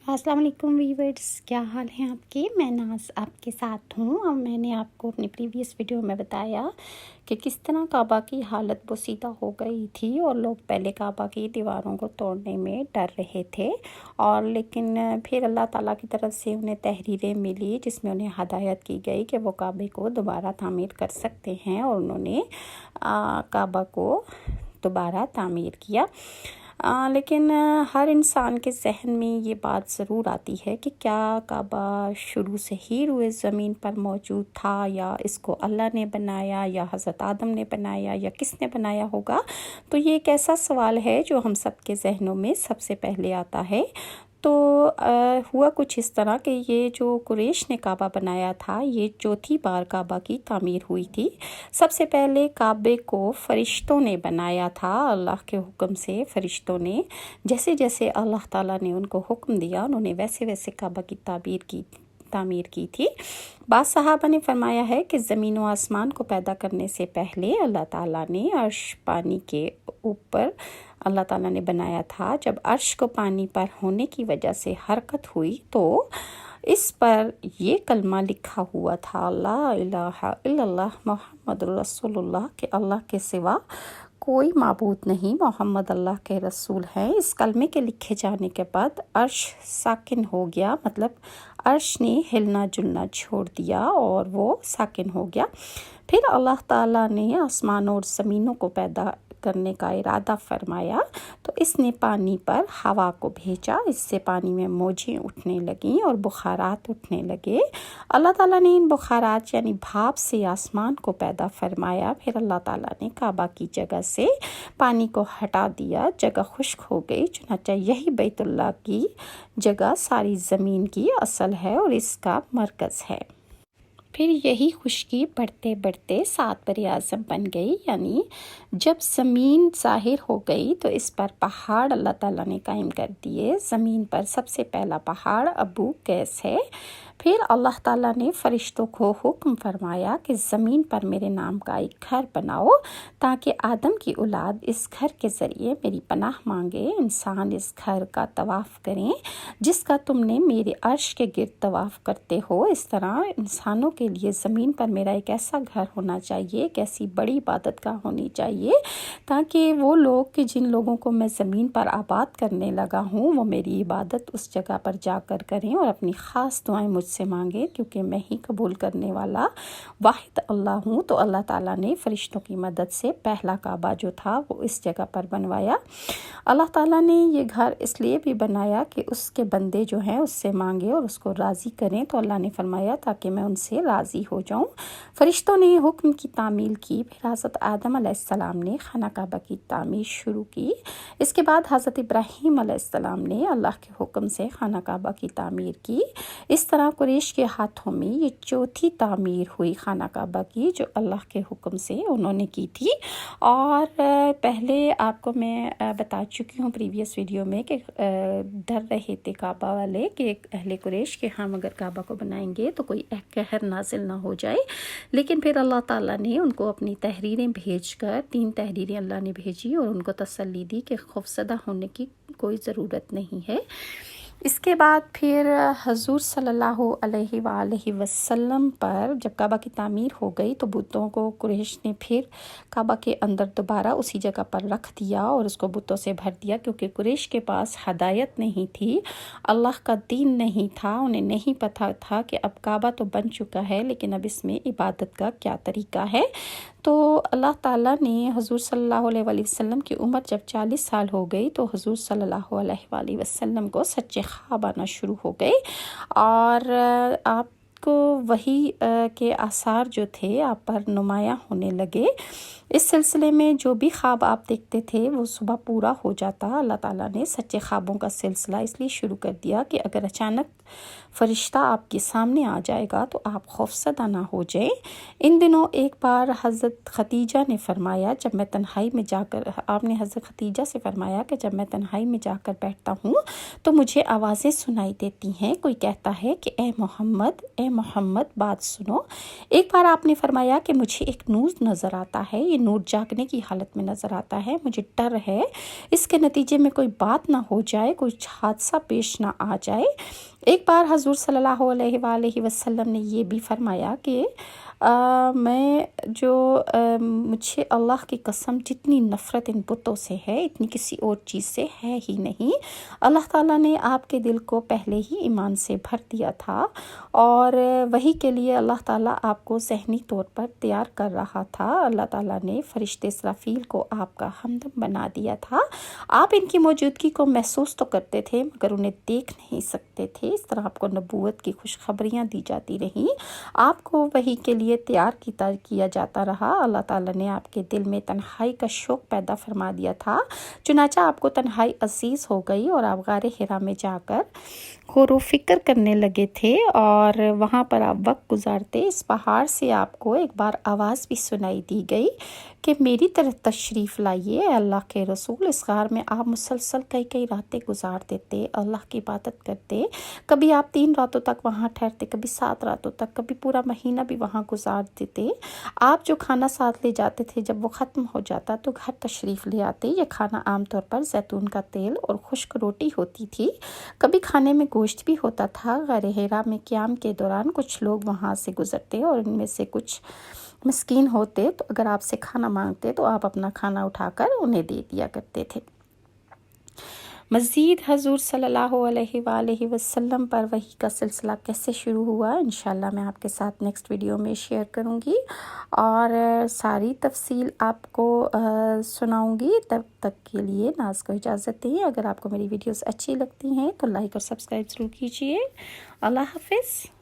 السلام علیکم ویورز، کیا حال ہیں آپ کے؟ میں ناز آپ کے ساتھ ہوں اور میں نے آپ کو اپنی پریویس ویڈیو میں بتایا کہ کس طرح کعبہ کی حالت بوسیدہ ہو گئی تھی اور لوگ پہلے کعبہ کی دیواروں کو توڑنے میں ڈر رہے تھے، اور لیکن پھر اللہ تعالیٰ کی طرف سے انہیں تحریریں ملی جس میں انہیں ہدایت کی گئی کہ وہ کعبے کو دوبارہ تعمیر کر سکتے ہیں، اور انہوں نے کعبہ کو دوبارہ تعمیر کیا۔ لیکن ہر انسان کے ذہن میں یہ بات ضرور آتی ہے کہ کیا کعبہ شروع سے ہی روئے زمین پر موجود تھا، یا اس کو اللہ نے بنایا، یا حضرت آدم نے بنایا، یا کس نے بنایا ہوگا؟ تو یہ ایک ایسا سوال ہے جو ہم سب کے ذہنوں میں سب سے پہلے آتا ہے۔ تو ہوا کچھ اس طرح کہ یہ جو قریش نے کعبہ بنایا تھا، یہ چوتھی بار کعبہ کی تعمیر ہوئی تھی۔ سب سے پہلے کعبے کو فرشتوں نے بنایا تھا، اللہ کے حکم سے فرشتوں نے جیسے جیسے اللہ تعالیٰ نے ان کو حکم دیا انہوں نے ویسے ویسے کعبہ کی تعمیر کی تھی۔ بعض صحابہ نے فرمایا ہے کہ زمین و آسمان کو پیدا کرنے سے پہلے اللہ تعالیٰ نے عرش پانی کے اوپر اللہ تعالیٰ نے بنایا تھا۔ جب عرش کو پانی پر ہونے کی وجہ سے حرکت ہوئی تو اس پر یہ کلمہ لکھا ہوا تھا، لا الہ الا اللہ محمد رسول اللہ، کہ اللہ کے سوا کوئی معبود نہیں، محمد اللہ کے رسول ہیں۔ اس کلمے کے لکھے جانے کے بعد عرش ساکن ہو گیا، مطلب عرش نے ہلنا جلنا چھوڑ دیا اور وہ ساکن ہو گیا۔ پھر اللہ تعالیٰ نے آسمانوں اور زمینوں کو پیدا کرنے کا ارادہ فرمایا تو اس نے پانی پر ہوا کو بھیجا، اس سے پانی میں موجیں اٹھنے لگیں اور بخارات اٹھنے لگے۔ اللہ تعالیٰ نے ان بخارات یعنی بھاپ سے آسمان کو پیدا فرمایا۔ پھر اللہ تعالیٰ نے کعبہ کی جگہ سے پانی کو ہٹا دیا، جگہ خشک ہو گئی، چنانچہ یہی بیت اللہ کی جگہ ساری زمین کی اصل ہے اور اس کا مرکز ہے۔ پھر یہی خشکی بڑھتے بڑھتے 7 بر اعظم بن گئی، یعنی جب زمین ظاہر ہو گئی تو اس پر پہاڑ اللہ تعالیٰ نے قائم کر دیے۔ زمین پر سب سے پہلا پہاڑ ابو قیس ہے۔ پھر اللہ تعالیٰ نے فرشتوں کو حکم فرمایا کہ زمین پر میرے نام کا ایک گھر بناؤ تاکہ آدم کی اولاد اس گھر کے ذریعے میری پناہ مانگے، انسان اس گھر کا طواف کریں جس کا تم نے میرے عرش کے گرد طواف کرتے ہو۔ اس طرح انسانوں کے لیے زمین پر میرا ایک ایسا گھر ہونا چاہیے، ایک ایسی بڑی عبادت گاہ ہونی چاہیے تاکہ وہ لوگ کہ جن لوگوں کو میں زمین پر آباد کرنے لگا ہوں وہ میری عبادت اس جگہ پر جا کر کریں اور اپنی خاص دعائیں مجھ سے مانگیں، کیونکہ میں ہی قبول کرنے والا واحد اللہ ہوں۔ تو اللہ تعالیٰ نے فرشتوں کی مدد سے پہلا کعبہ جو تھا وہ اس جگہ پر بنوایا۔ اللہ تعالیٰ نے یہ گھر اس لیے بھی بنایا کہ اس کے بندے جو ہیں اس سے مانگے اور اس کو راضی کریں، تو اللہ نے فرمایا تاکہ میں ان سے راضی ہو جاؤں۔ فرشتوں نے حکم کی تعمیل کی، پھر حضرت آدم علیہ السلام نے خانہ کعبہ کی تعمیر شروع کی۔ اس کے بعد حضرت ابراہیم علیہ السلام نے اللہ کے حکم سے خانہ کعبہ کی تعمیر کی۔ اس طرح قریش کے ہاتھوں میں یہ چوتھی تعمیر ہوئی خانہ کعبہ کی جو اللہ کے حکم سے انہوں نے کی تھی۔ اور پہلے آپ کو میں بتا چکی ہوں پریویس ویڈیو میں کہ ڈر رہے تھے کعبہ والے کہ اہل قریش کے ہم اگر کعبہ کو بنائیں گے تو کوئی قہر نازل نہ ہو جائے، لیکن پھر اللہ تعالیٰ نے ان کو اپنی تحریریں بھیج کر 3 تحریریں اللہ نے بھیجی اور ان کو تسلی دی کہ خوفزدہ ہونے کی کوئی ضرورت نہیں ہے۔ اس کے بعد پھر حضور صلی اللہ علیہ وآلہ وسلم پر جب کعبہ کی تعمیر ہو گئی تو بتوں کو قریش نے پھر کعبہ کے اندر دوبارہ اسی جگہ پر رکھ دیا اور اس کو بتوں سے بھر دیا، کیونکہ قریش کے پاس ہدایت نہیں تھی، اللہ کا دین نہیں تھا، انہیں نہیں پتہ تھا کہ اب کعبہ تو بن چکا ہے لیکن اب اس میں عبادت کا کیا طریقہ ہے۔ تو اللہ تعالیٰ نے حضور صلی اللہ علیہ وآلہ وسلم کی عمر جب 40 سال ہو گئی تو حضور صلی اللہ علیہ وآلہ وسلم کو سچے خواب آنا شروع ہو گئے اور آپ کو وحی کے آثار جو تھے آپ پر نمایاں ہونے لگے۔ اس سلسلے میں جو بھی خواب آپ دیکھتے تھے وہ صبح پورا ہو جاتا۔ اللہ تعالیٰ نے سچے خوابوں کا سلسلہ اس لیے شروع کر دیا کہ اگر اچانک فرشتہ آپ کے سامنے آ جائے گا تو آپ خوفزدہ نہ ہو جائیں۔ ان دنوں ایک بار حضرت خدیجہ نے فرمایا جب میں تنہائی میں جا کر آپ نے حضرت خدیجہ سے فرمایا کہ جب میں تنہائی میں جا کر بیٹھتا ہوں تو مجھے آوازیں سنائی دیتی ہیں، کوئی کہتا ہے کہ اے محمد بات سنو۔ ایک بار آپ نے فرمایا کہ مجھے ایک نور نظر آتا ہے، یہ نور جاگنے کی حالت میں نظر آتا ہے۔ مجھے ڈر ہے اس کے نتیجے میں کوئی بات نہ ہو جائے، کوئی حادثہ پیش نہ آ جائے۔ ایک بار حضور صلی اللہ علیہ وآلہ وسلم نے یہ بھی فرمایا کہ مجھے اللہ کی قسم جتنی نفرت ان بتوں سے ہے اتنی کسی اور چیز سے ہے ہی نہیں۔ اللہ تعالیٰ نے آپ کے دل کو پہلے ہی ایمان سے بھر دیا تھا اور وہی کے لیے اللہ تعالیٰ آپ کو ذہنی طور پر تیار کر رہا تھا۔ اللہ تعالیٰ نے فرشتے اسرافیل کو آپ کا ہمدم بنا دیا تھا۔ آپ ان کی موجودگی کو محسوس تو کرتے تھے مگر انہیں دیکھ نہیں سکتے تھے۔ اس طرح آپ کو نبوت کی خوشخبریاں دی جاتی رہیں، آپ کو وحی کے لیے تیار کیا جاتا رہا۔ اللہ تعالیٰ نے آپ کے دل میں تنہائی کا شوق پیدا فرما دیا تھا، چنانچہ آپ کو تنہائی عزیز ہو گئی اور آپ غار حرا میں جا کر غور و فکر کرنے لگے تھے اور وہاں پر آپ وقت گزارتے۔ اس پہاڑ سے آپ کو ایک بار آواز بھی سنائی دی گئی کہ میری طرف تشریف لائیے اے اللہ کے رسول۔ اس غار میں آپ مسلسل کئی راتیں گزار دیتے، اللہ کی عبادت کرتے۔ کبھی آپ 3 راتوں تک وہاں ٹھہرتے، کبھی 7 راتوں تک، کبھی پورا مہینہ بھی وہاں گزار دیتے۔ آپ جو کھانا ساتھ لے جاتے تھے جب وہ ختم ہو جاتا تو گھر تشریف لے آتے۔ یہ کھانا عام طور پر زیتون کا تیل اور خشک روٹی ہوتی تھی، کبھی کھانے میں گوشت بھی ہوتا تھا۔ غار حرا میں قیام کے دوران کچھ لوگ وہاں سے گزرتے اور ان میں سے کچھ مسکین ہوتے تو اگر آپ سے کھانا مانگتے تو آپ اپنا کھانا اٹھا کر انہیں دے دیا کرتے تھے۔ مزید حضور صلی اللہ علیہ وآلہ وسلم پر وحی کا سلسلہ کیسے شروع ہوا انشاءاللہ میں آپ کے ساتھ نیکسٹ ویڈیو میں شیئر کروں گی اور ساری تفصیل آپ کو سناؤں گی۔ تب تک کے لیے ناز کو اجازت دیں۔ اگر آپ کو میری ویڈیوز اچھی لگتی ہیں تو لائک اور سبسکرائب ضرور کیجیے۔ اللہ حافظ۔